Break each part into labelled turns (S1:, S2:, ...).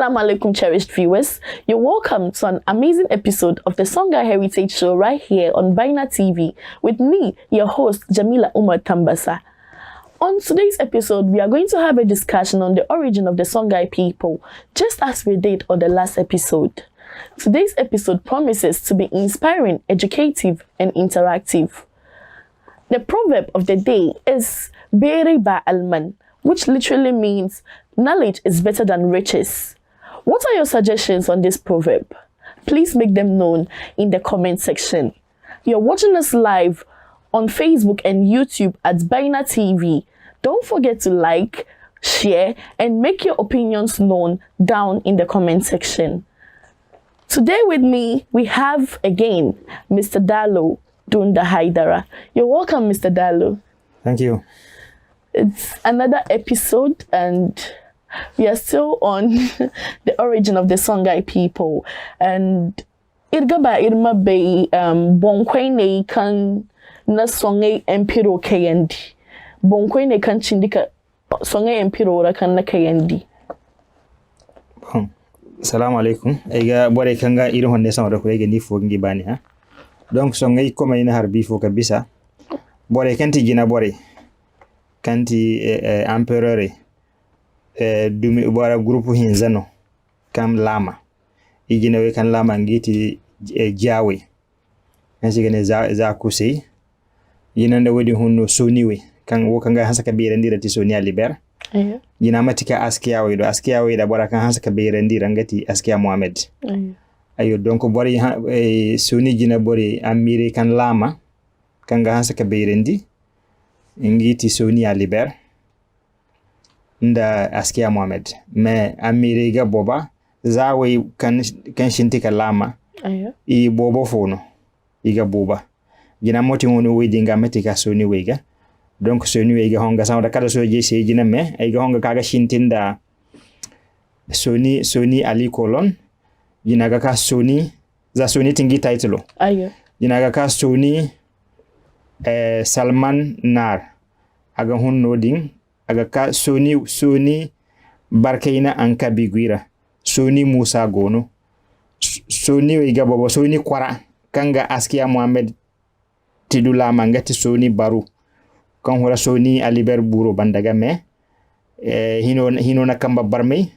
S1: Assalamu alaikum, cherished viewers. You're welcome to an amazing episode of the Songhai Heritage Show right here on Baina TV with me, your host, Jamila Umar Tambasa. On today's episode, we are going to have a discussion on the origin of the Songhai people, just as we did on the last episode. Today's episode promises to be inspiring, educative, and interactive. The proverb of the day is Beri ba alman, which literally means knowledge is better than riches. What are your suggestions on this proverb? Please make them known in the comment section. You're watching us live on Facebook and YouTube at Baina TV. Don't forget to like, share, and make your opinions known down in the comment section. Today with me, we have again Mr. Dalo, Dunda Haidara. You're welcome, Mr. Dalo.
S2: Thank you.
S1: It's another episode and we are still on the origin of the Songhai people. And Irgaba Irma Bay Bonquene kan na Songhai Empire Kayandi. Bonquene kan chindika Songhai Empire kan na Kayandi.
S2: Assalamu alaikum. Ega bore kanga iru honne samara ko ega ni fo ngi bani ha. Donc Songhai ko mayna harbi fo kabisa. Bore kanti gina bore. Kanti empereur dumi bora groupe hinzano kam lama igina we kan lama ngiti jawe nasi gane za kusi yinanda wodi hunno soniwe kan wo kanga hasaka beerandira ti sonia liber yina matika askiya we da bora kan hasaka beerandira ngati askiya Mohammed ayo donc bori soni gina bori amire kan lama kanga hasaka beerandi ngiti sonia liber nda askiya Mohammed me amire ga boba zawe kan shintika lama i bobo fono iga boba gina moti ngono we dinga metika soni wega donc soni wega honga sawda kada so je se gina me ay ga honga kaga shintinda soni ali kolon gina ga ka soni za soni tingi title
S1: Ayo.
S2: Gina ga ka soni Salman Nar aga hunno ding aga ka soni barkaina anka biguira soni Musa gono soni wiga bobo soni kwara kanga askiya Mohammed tidula mangati soni baru kan hora soni aliber buro bandaga me hino na kamba barmai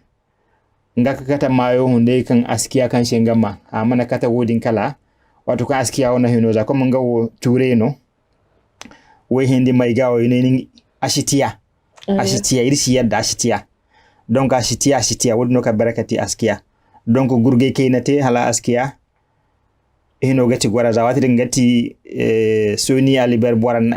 S2: ngaka kata mayo hunde kan askiya kan shengama amana kata wodin kala wato kan askiya wona hino za kuma ngawo tureno we hindi mai gawo yini ashitiya irsi yadda ashitiya donc ashitiya wodno ka barakati askiya donc gurge keenate hala askiya hino gati gwara zawati ngati soni aliber boran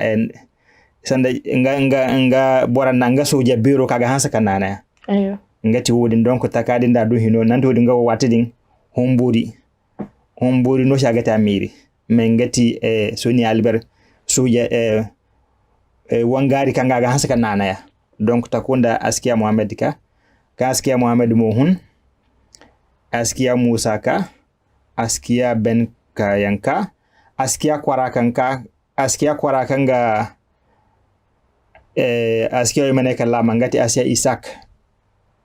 S2: sanda nga boran nanga soja biro kaga hansa kanana
S1: Ayo.
S2: ngati wodin donc takadi nda do hino nan to dinga watidin homburi no shagata miri men ngati soni aliber soja wangari kanga ga hansa kanana ya donc takunda askiya Mohammed ka askiya Mohammed mohun askiya Musa ka askiya Ben kayanka askiya kwarakanka askiya kwarakanga askiya yimane kala mangati askiya Isaac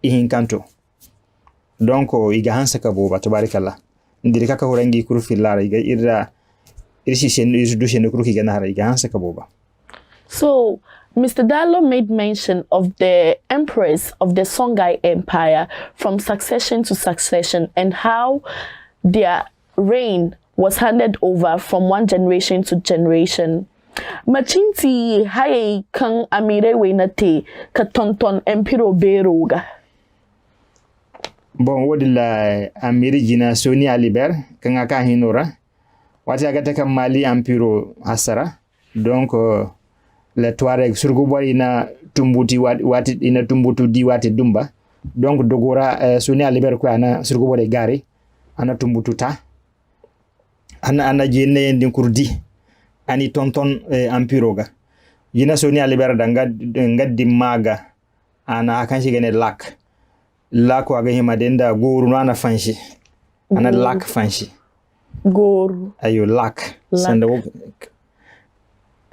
S2: ihin kanto donc iga hansa ka boba tabarakallah ndiri kaka horangi kuru fillara iga irsi sen isu sen kuru kiga nahara iga hansa ka boba.
S1: So, Mr. Dalo made mention of the emperors of the Songhai Empire from succession to succession and how their reign was handed over from one generation to generation. Machinti haye kang amire wenate katonton empiro beroga.
S2: Bon, wodi la amiri jina soni aliber kanga ka hinora wati agata kam mali empiro hasara donc le Tuareg surgo boy ina tumbuti wati ina tumbutu di wati dumba donc dogora soni aliber ko ana surgo boy gari ana tumbutu ta ana jenne ndin kurdi ani tonton ampiroga yina soni aliber danga ngaddi maga ana akanshi gene lak waga hima denda goru ana fanshi ana lak fanshi
S1: goru
S2: ayo lak sanda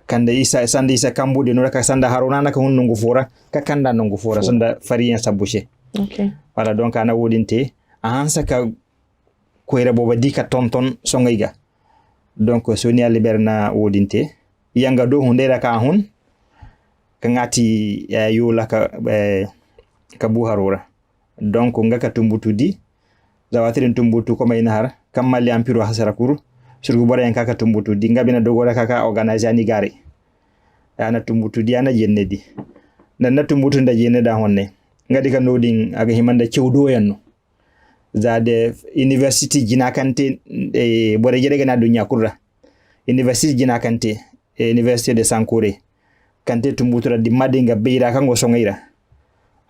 S2: kanda isa sanda isa kambude no ka sanda haruna na ka hunno ngufora ka kanda no ngufora sanda fariyan sabushe
S1: okay
S2: wala donc ana wodinte ahansa ka koyra boba dika tonton songayga donc sonia liberna wodinte yanga do hundera ka hun ka ngati yola ka buharora donc ngaka tumbutudi zawatirin tumbutu ko mayna har kamali ampiro hasara kuru surgu bora en kaka tumbutudi ngabina dogora kaka organize ani gare ana tumbutudi ana jennedi nan tumbutu nda jenneda honne ngadi ka noding aga himanda cewdo yanno zade university jinakante bora jere na dunya kurra university jinakante university de sankore kante tumbutura di madinga beira kango songaira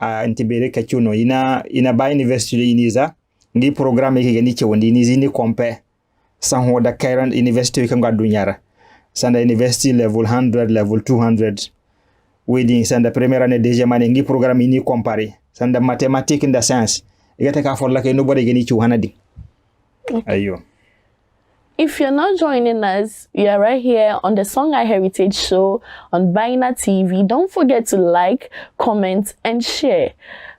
S2: antibere kachuno ina ba university iniza ngi programme ke gani cewondi ni zini compare san hoda kairan university kango dunyara sanda university level 100 level 200 wedding sanda première année deuxième année ngi programme ini compare sanda mathématique and science igata ka folla ke no bode gani ci hanadi ayo.
S1: If you're not joining us, we are right here on the Songhai Heritage Show on Baina TV. Don't forget to like, comment, and share.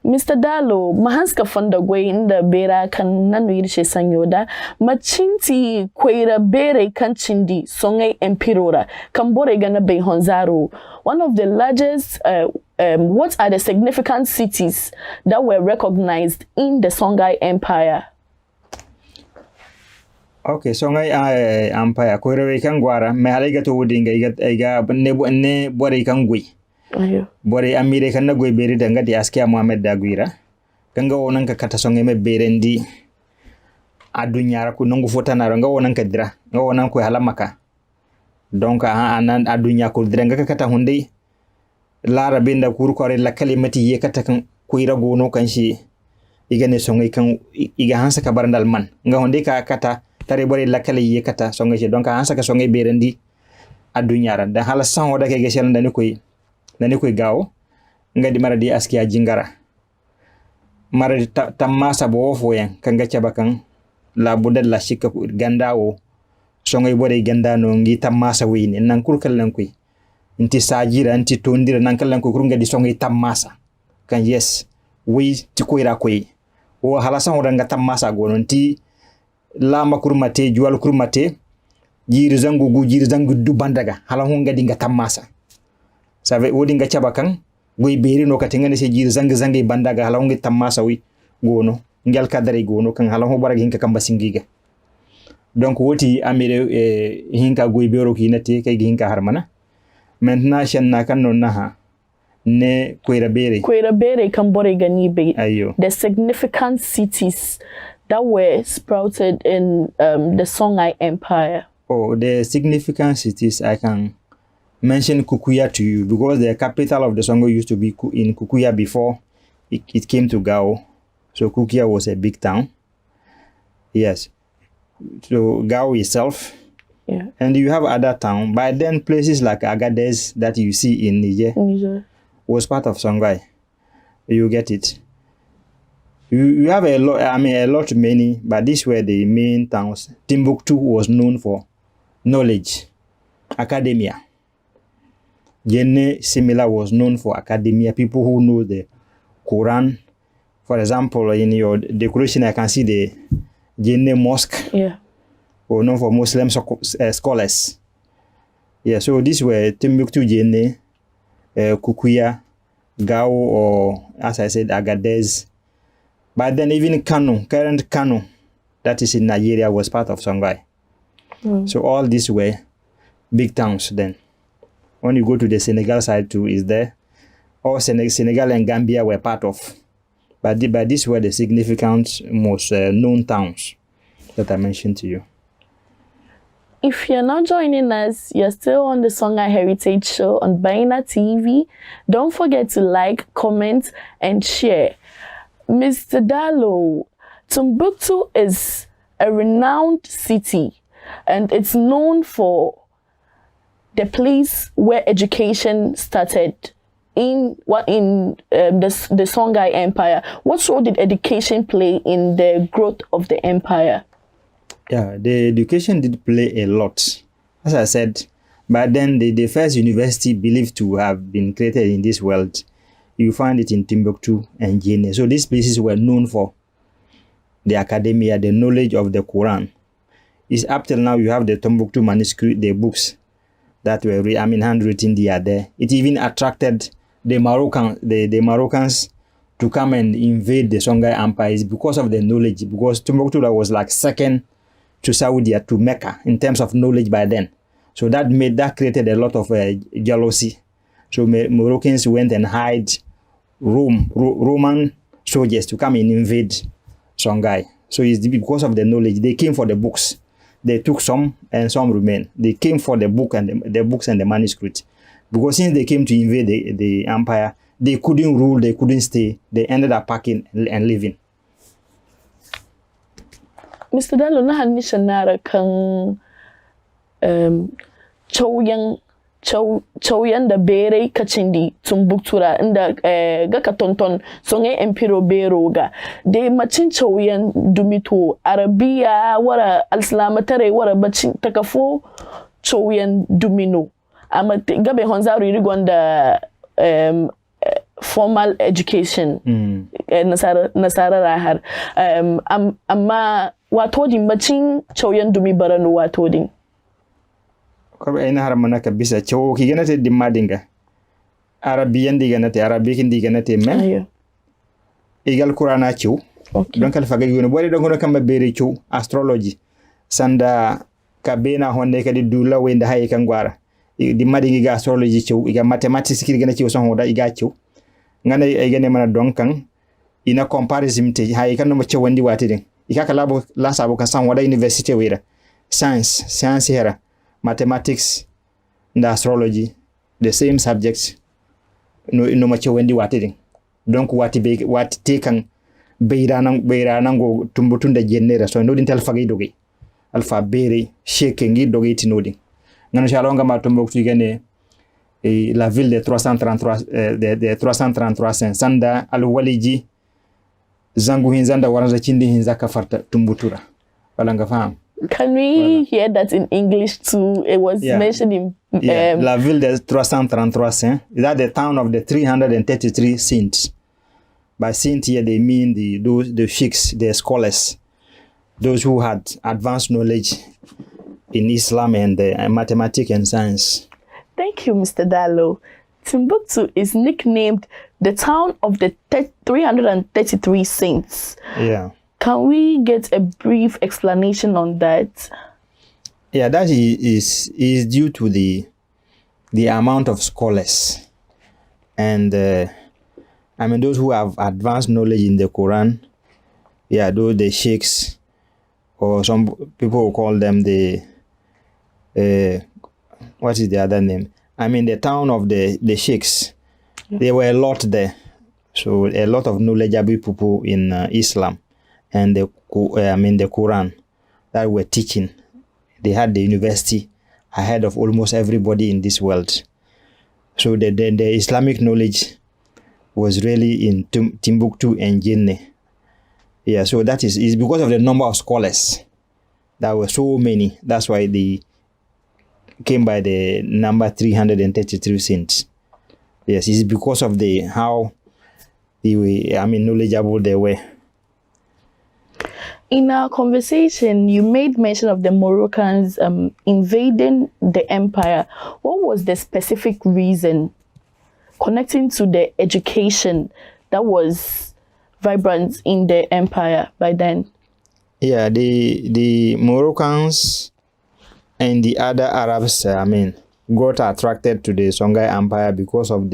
S1: Mr. Dalo, mahanska fonda gwe inda bera kan nanu yirishe sanyoda, machinti kwera bere kan chindi Songhai Empire kan bore gana be honzaro. One of the largest, what are the significant cities that were recognized in the Songhai Empire?
S2: Okay, Songhai Empire ko rewe kan gwara me haliga to wudinga iga ne bore kan gwe
S1: ayo
S2: bore amire kan na gwe beri danga di askiya Muhammad Dagwira kanga wonan ka kata Songhai me berendi adunyara ku nongu fotana nga wonan ka dira nga wonan ko halamaka donc anan adunya ko dira nga kata hunde lara binda kuru ko re la kalimati ye kata kan ko ira gono kan shi iga ne Songhai kan iga hansa ka barandal man nga hunde ka kata tare bore lakale yekata Songhai je donc ansa ka Songhai berendi adunyara da hala san oda ke gesel ndani koy gawo ngadi maradi askiya jingara maradi tamasa bo fo yen kanga cabakan la budal la shikka gandawo Songhai bore gandano ngi tamasa wini nan kurkal lan koy inti sajira inti tondira nan kallan ko kur ngadi Songhai tamasa kan yes wi ti koyra koy o hala san oda nga tamasa gonon ti lama kurmate juwal kurmate jiri zangu du bandaga hala hunga dinga tamasa save wodi nga cabakan goy beri no kati ngane se jiri zangi bandaga hala hunga tamasa wi gono ngel kadare gono kan hala ho barag hinka kamba singiga donc woti amire hinka goy bero ki nati kay hinka harmana maintenant shanna kan non naha ne koyra bere
S1: kan bore gani be
S2: ayo
S1: the significant cities that were sprouted in the Songhai Empire.
S2: Oh, the significant cities, I can mention Kukuya to you because the capital of the Songhai used to be in Kukuya before it came to Gao. So Kukuya was a big town. Yes. So Gao itself.
S1: Yeah.
S2: And you have other towns. By then, places like Agadez that you see in Niger was part of Songhai. You get it. You have a lot many, but these were the main towns. Timbuktu was known for knowledge, academia. Jenne Simila was known for academia, people who know the Quran. For example, in your decoration, I can see the Jenne Mosque, or known for Muslim scholars. Yeah, so these were Timbuktu, Jenne, Kukuya, Gao, or as I said, Agadez. But then even current Kano, that is in Nigeria, was part of Songhai. So all these were big towns then. When you go to the Senegal side too, is there. All Senegal and Gambia were part of. But these were the significant, most known towns that I mentioned to you.
S1: If you're not joining us, you're still on the Songhai Heritage Show on Baina TV. Don't forget to like, comment, and share. Mr. Dalo, Timbuktu is a renowned city and it's known for the place where education started in the Songhai Empire. What role did education play in the growth of the empire?
S2: Yeah, the education did play a lot. As I said, but then the first university believed to have been created in this world You find it in Timbuktu and Guinea. So these places were known for the academia, the knowledge of the Quran. Is up till now you have the Timbuktu manuscript, the books that were handwritten. They are there. It even attracted the Moroccans to come and invade the Songhai Empire. It's because of the knowledge. Because Timbuktu was like second to Saudi, to Mecca in terms of knowledge by then. So that created a lot of jealousy. So Moroccans went and hide Roman soldiers to come and invade Songhai. So it's because of the knowledge. They came for the books. They took some and some remain. They came for the book and the books and the manuscript. Because since they came to invade the empire, they couldn't rule, they couldn't stay. They ended up packing and leaving.
S1: Mr. Dalo, na hanisha nara kan chauyan da bere kachindi tumbuktura inda ga katonton Songhai Empire bero ga de macin chauyan dumito arabiya wara alslamatare wara bacin takafo chauyan dumino amma gabe honzaru rigonda formal education nasara rahar amma wato din macin chauyan dumi barano wato din
S2: ko ina harmana ka bisa cewo ki ganate dimmadinga arabiyan diganate arabikin diganate men egal qur'ana cew donc al faga yono bori dongo kamba bere cew astrology sanda ka bena honde kadi dula wenda hay kan gwara dimmadingi ga astrology cew iga mathematics ki gana cew son hoda iga cew ngana ay gane mana donkan ina comparison te hay kan no cewandi watidin ikaka labo la sabo kan san wada university wera science hera mathematics and astrology, the same subjects. No macho wendi watiding. Donc wati taken beira nango tumbutunda genera so no dintel fagay dogi. Alpha bere shaking it dogi tinodi. Ngano shalonga ma tumbuktu gene la ville de 333 de 333 sanda alwaliji zangu hinzanda waranza chindi hinzaka farta tumbutura. Walanga faham.
S1: Can we hear that in English too? It was mentioned in...
S2: La ville de 333 saints. Is that the town of the 333 saints? By saint here, they mean the sheikhs, the scholars, those who had advanced knowledge in Islam and mathematics and science.
S1: Thank you, Mr. Dalo. Timbuktu is nicknamed the town of the 333 saints.
S2: Yeah.
S1: Can we get a brief explanation on that?
S2: Yeah, that is due to the amount of scholars and those who have advanced knowledge in the Quran. Yeah, those the sheikhs, or some people will call them the what is the other name? The town of the sheikhs. Yeah. There were a lot there, so a lot of knowledgeable people in Islam. And the Quran that were teaching. They had the university ahead of almost everybody in this world. So the Islamic knowledge was really in Timbuktu and Guinea. Yeah, so that is because of the number of scholars. There were so many. That's why they came by the number 333 saints. Yes, it's because of how knowledgeable they were.
S1: In our conversation, you made mention of the Moroccans invading the empire. What was the specific reason connecting to the education that was vibrant in the empire by then?
S2: Yeah, the Moroccans and the other Arabs, got attracted to the Songhai Empire because of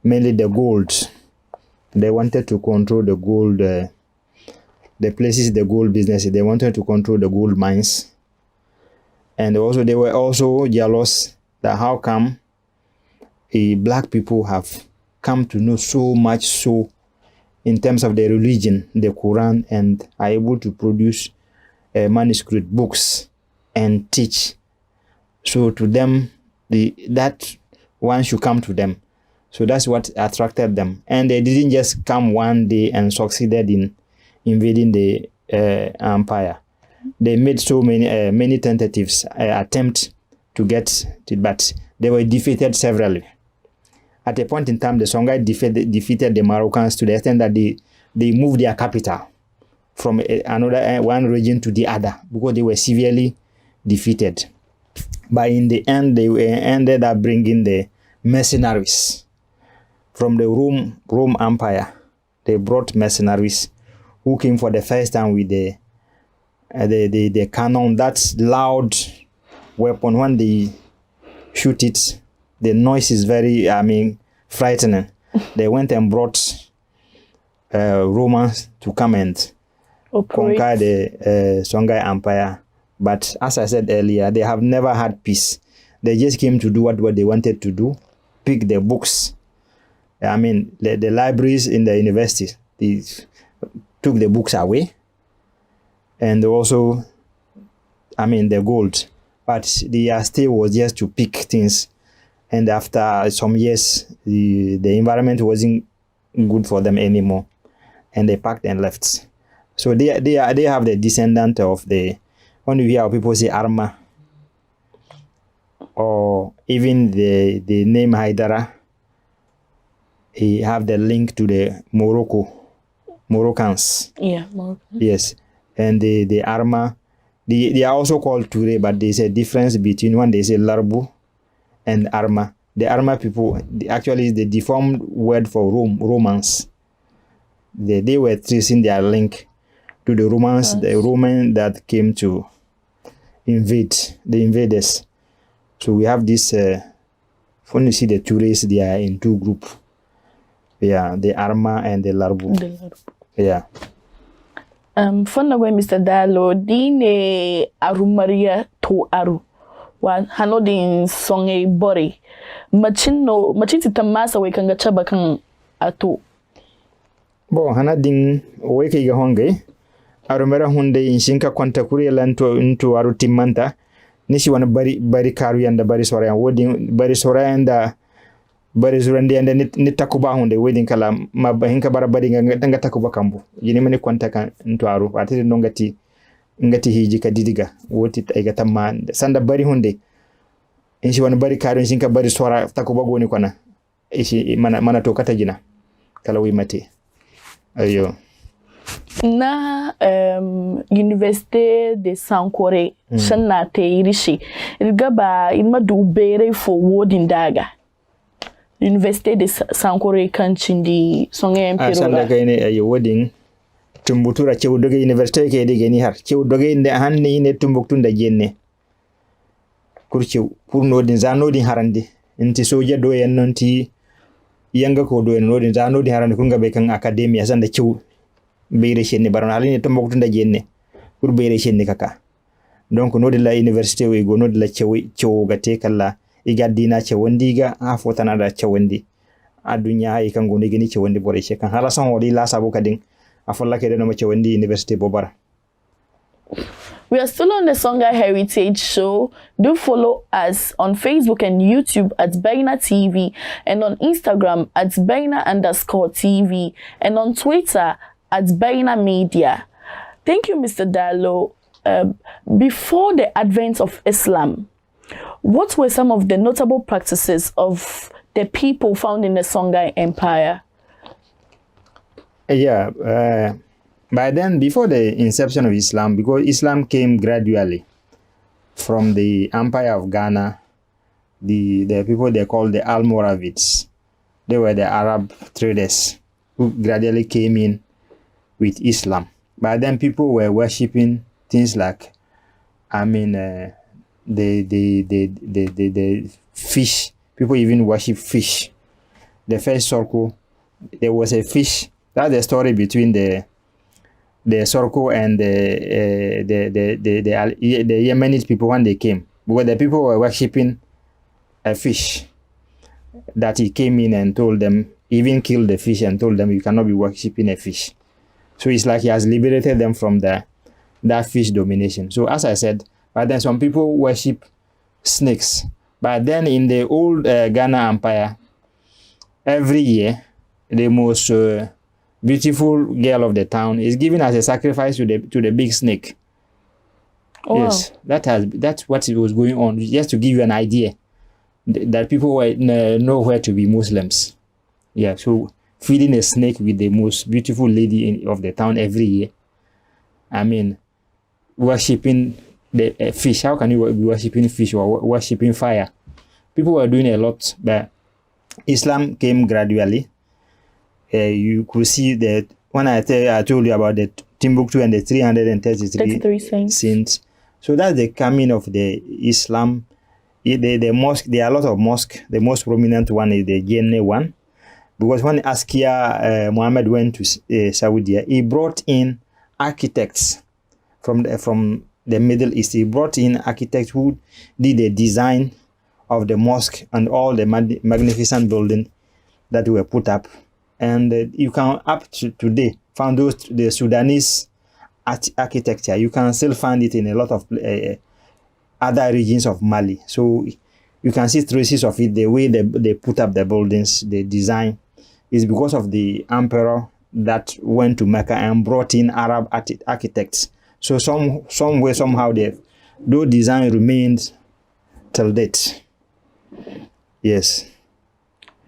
S2: mainly the gold. They wanted to control the gold. The places, the gold business, they wanted to control the gold mines. And also they were also jealous that how come black people have come to know so much so in terms of their religion, the Quran, and are able to produce manuscript books and teach. So to them, that one should come to them. So that's what attracted them. And they didn't just come one day and succeeded in invading the empire. They made so many tentatives, attempts to get it, but they were defeated severally. At a point in time, the Songhai defeated the Moroccans to the extent that they moved their capital from another one region to the other because they were severely defeated. But in the end, they ended up bringing the mercenaries from the Rome Empire. They brought mercenaries who came for the first time with the cannon. That's loud weapon. When they shoot it, the noise is very, frightening. They went and brought Romans to come and conquer the Songhai Empire. But as I said earlier, they have never had peace. They just came to do what they wanted to do, pick the books. The libraries in the universities, they took the books away. And also, the gold. But their stay was just to pick things. And after some years, the environment wasn't good for them anymore. And they packed and left. So they have the descendant of the, when you hear people say Arma, or even the name Haidara, he have the link to the Moroccans.
S1: Yeah, Moroccan.
S2: Yes. And the Arma, they are also called Ture, but there's a difference between when they say Larbu and Arma. The Arma people, actually is the deformed word for Romans. They were tracing their link to the Romans, the Roman that came to invade, the invaders. So we have this, when you see the Tures, they are in two groups. Yeah, the Arma and the Larbu. Yeah.
S1: Fonna we Mr. Dalo, dine arumaria to aru. Wa hano din songe bori. Machin Tambasa we kanga chaba kan atu.
S2: Bo hana din weke ga honge. Arumera hunde inshinka kwanta kuri lanto into aru timanta. Nishi wana bari karu yanda bari soraya. Wodin bari soraya yanda bari zurandi yanda nitakuba hunde wedin kala hinka bara bari nga takuba kambu. Yini mani kwanta kan into aru. Atiri ngati hiji ka didiga. Woti aiga tamma sanda bari hunde. Inshi wana bari karu inshinka bari sora takuba goni kwana. Ishi mana tokata jina. Kala wimati. Ayo.
S1: Na Université de Sankore shanna te irishi irgaba irma dubere fo wodin daga Université de Sankore kancin di Songhai Empire
S2: sanda kayne ayo wodin tumbutura cewdoge université ke de geni har cewdoge inde hanne ine tumbuktunda jenne kurcew pour nodin za nodin harande inti soja do en nonti yanga ko do en nodin za nodin harande kunga be kan academia sanda cew beere shenni baron aline tumbuktunda jenne pour beere shenni kaka donc nodi la université we go nodi la cew gate kala igaddina cewondiga ha fotana da cewondi adunya hay kan gonde geni cewondi bore she kan hala san wodi la sabu kadin afolla ke no cewondi université bobara.
S1: We are still on the Songhai Heritage Show. Do follow us on Facebook and YouTube at Baina TV, and on Instagram at Baina_TV, and on Twitter at Baina Media. Thank you, Mr. Dalo. Before the advent of Islam, what were some of the notable practices of the people found in the Songhai Empire?
S2: By then, before the inception of Islam, because Islam came gradually from the Empire of Ghana, the people they called the Almoravids, they were the Arab traders who gradually came in with Islam. But then people were worshipping things like, the fish. People even worship fish. The first circle, there was a fish. That's the story between the Sorko and the Yemenite people when they came, because the people were worshipping a fish that he came in and told them, even killed the fish and told them you cannot be worshipping a fish. So it's like he has liberated them from that fish domination. So as I said, but then some people worship snakes. But then in the old Ghana Empire, every year the most beautiful girl of the town is given as a sacrifice to the big snake. Oh, yes, wow. That's what it was going on. Just to give you an idea that people were nowhere to be Muslims. Yeah, so feeding a snake with the most beautiful lady of the town every year. I mean, worshipping the fish. How can you be worshipping fish or worshipping fire? People were doing a lot, but Islam came gradually. You could see that when I told you about the Timbuktu and the 333 saints. So that's the coming of the Islam. The mosque, there are a lot of mosques. The most prominent one is the Jenne one. Because when Askia Muhammad went to Saudi, he brought in architects from the Middle East. He brought in architects who did the design of the mosque and all the magnificent buildings that were put up. And you can, up to today, find the Sudanese architecture. You can still find it in a lot of other regions of Mali. So you can see traces of it, the way they put up the buildings, the design is because of the emperor that went to Mecca and brought in Arab architects. So some way, somehow, those design remained till date. Yes.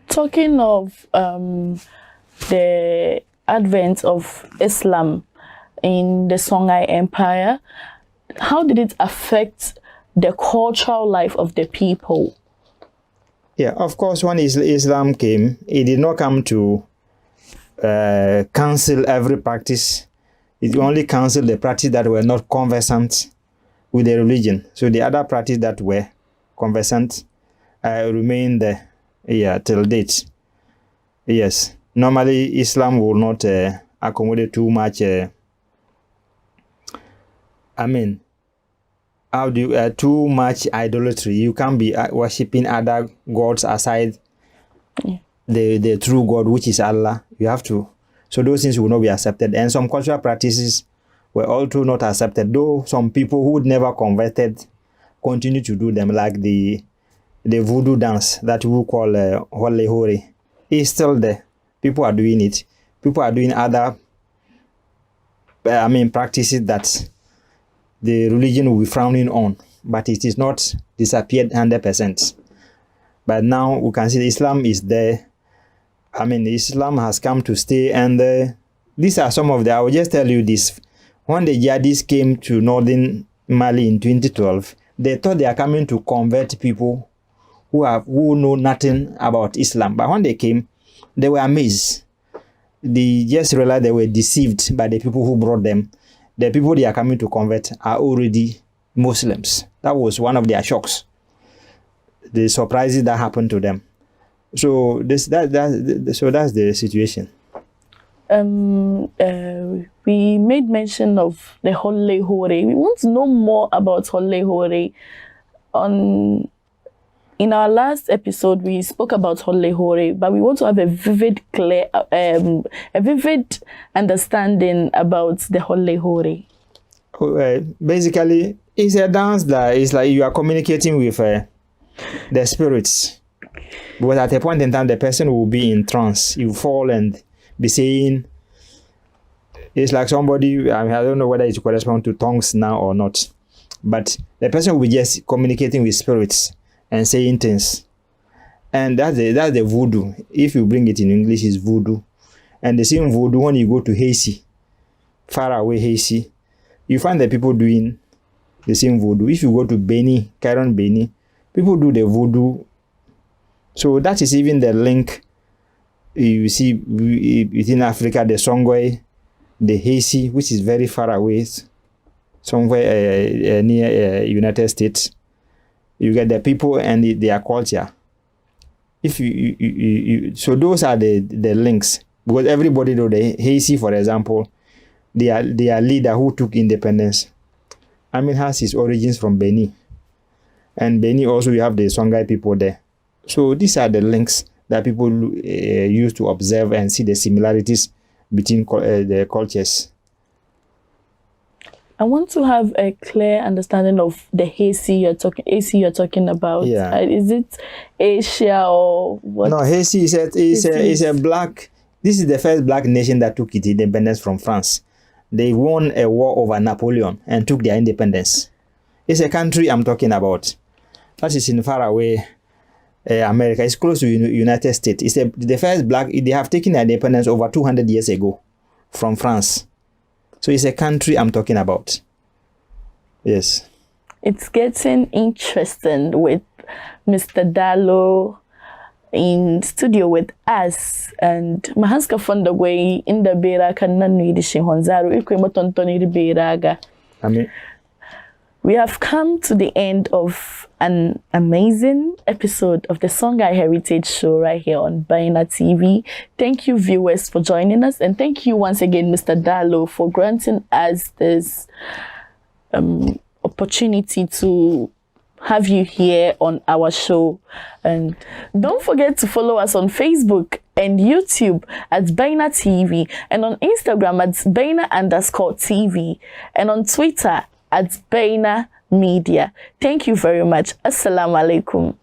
S1: Talking of the advent of Islam in the Songhai Empire, how did it affect the cultural life of the people?
S2: Yeah, of course, when Islam came, it did not come to cancel every practice. It only canceled the practice that were not conversant with the religion. So the other practice that were conversant remained there, till date. Yes, normally Islam will not accommodate too much. Too much idolatry. You can't be worshipping other gods aside the true God, which is Allah. You have to. So those things will not be accepted. And some cultural practices were also not accepted, though some people who would never converted continue to do them, like the voodoo dance that we call Hole Hore. It's still there. People are doing it. People are doing other practices that the religion will be frowning on, but it is not disappeared 100%. But now we can see Islam is there. Islam has come to stay, and these are some of the. I will just tell you this: when the jihadists came to northern Mali in 2012, they thought they are coming to convert people who know nothing about Islam. But when they came, they were amazed. They just realized they were deceived by the people who brought them. The people they are coming to convert are already Muslims. That was one of their shocks. The surprises that happened to them. So that's the situation.
S1: We made mention of the Hole Hore. We want to know more about Hole Hore. In our last episode, we spoke about Hole Hore, but we want to have a vivid understanding about the Hole Hore.
S2: Basically, it's a dance that is like you are communicating with the spirits. But at a point in time, the person will be in trance. You fall and be saying, it's like somebody, I don't know whether it corresponds to tongues now or not, but the person will be just communicating with spirits and saying things. And that's the voodoo. If you bring it in English, it's voodoo. And the same voodoo, when you go to Haiti, far away Haiti, you find the people doing the same voodoo. If you go to Baina, Baina, people do the voodoo. So that is even the link you see within Africa, the Songhai, the Haiti, which is very far away, somewhere near United States. You get the people and their culture. If so those are the links, because everybody know the Haiti, for example, their leader who took independence, has his origins from Benin, and Benin also you have the Songhai people there. So these are the links that people use to observe and see the similarities between the cultures.
S1: I want to have a clear understanding of the Haiti you're talking about.
S2: Yeah.
S1: Is it Asia or what?
S2: No, Haiti is a black. This is the first black nation that took its independence from France. They won a war over Napoleon and took their independence. It's a country I'm talking about. That is in far away America. It's close to United States. It's the first black. They have taken their independence over 200 years ago from France. So it's a country I'm talking about. Yes.
S1: It's getting interesting with Mr. Dalo in studio with us, and Mahanska Fondagwe in the Bera Kananu Yidishin Honzaro, Ikwemotontoni Beraga. We have come to the end of an amazing episode of the Songhai Heritage Show right here on Baina TV. Thank you, viewers, for joining us, and thank you once again, Mr. Dalo, for granting us this opportunity to have you here on our show. And don't forget to follow us on Facebook and YouTube at Baina TV, and on Instagram at Baina_TV, and on Twitter at Baina Media. Thank you very much. Assalamu alaikum.